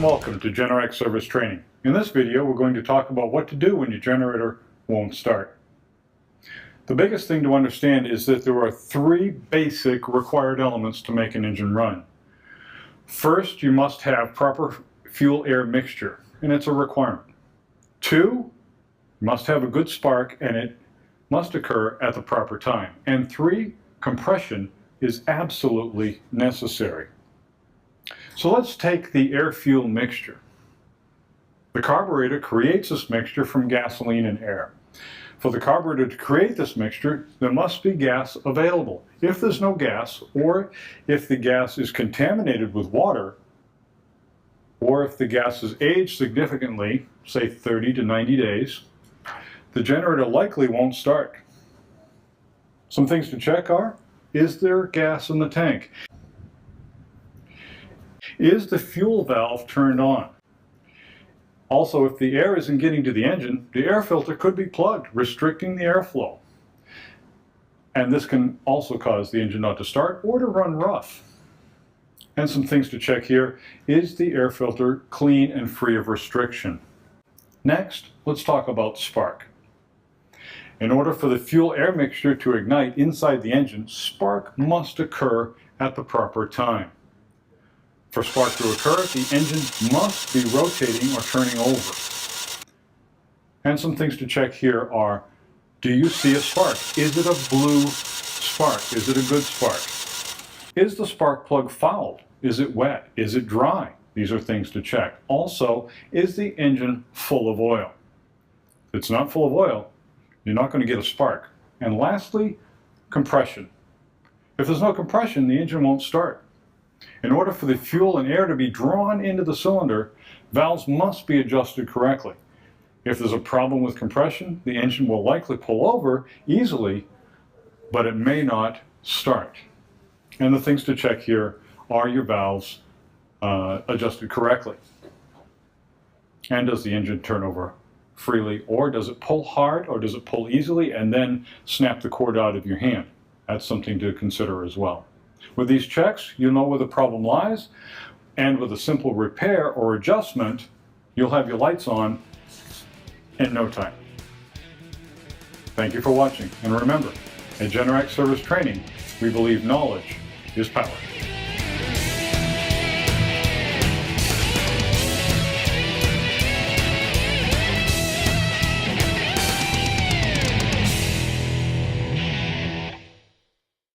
welcome to Generac Service Training. In this video, we're going to talk about what to do when your generator won't start. The biggest thing to understand is that there are three basic required elements to make an engine run. First, you must have proper fuel-air mixture, and it's a requirement. Two, you must have a good spark, and it must occur at the proper time. And three, compression is absolutely necessary. So let's take the air-fuel mixture. The carburetor creates this mixture from gasoline and air. For the carburetor to create this mixture, there must be gas available. If there's no gas, or if the gas is contaminated with water, or if the gas is aged significantly, say 30 to 90 days, the generator likely won't start. Some things to check are, is there gas in the tank? Is the fuel valve turned on? Also, if the air isn't getting to the engine, the air filter could be plugged, restricting the airflow. And this can also cause the engine not to start or to run rough. And some things to check here, is the air filter clean and free of restriction? Next, let's talk about spark. In order for the fuel-air mixture to ignite inside the engine, spark must occur at the proper time. For spark to occur, the engine must be rotating or turning over. And some things to check here are, do you see a spark? Is it a blue spark? Is it a good spark? Is the spark plug fouled? Is it wet? Is it dry? These are things to check. Also, is the engine full of oil? If it's not full of oil, you're not going to get a spark. And lastly, compression. If there's no compression, the engine won't start. In order for the fuel and air to be drawn into the cylinder, valves must be adjusted correctly. If there's a problem with compression, the engine will likely pull over easily, but it may not start. And the things to check here are your valves adjusted correctly. And does the engine turn over freely, or does it pull hard, or does it pull easily and then snap the cord out of your hand? That's something to consider as well. With these checks, you'll know where the problem lies, and with a simple repair or adjustment, you'll have your lights on in no time. Thank you for watching, and remember, at Generac Service Training, we believe knowledge is power.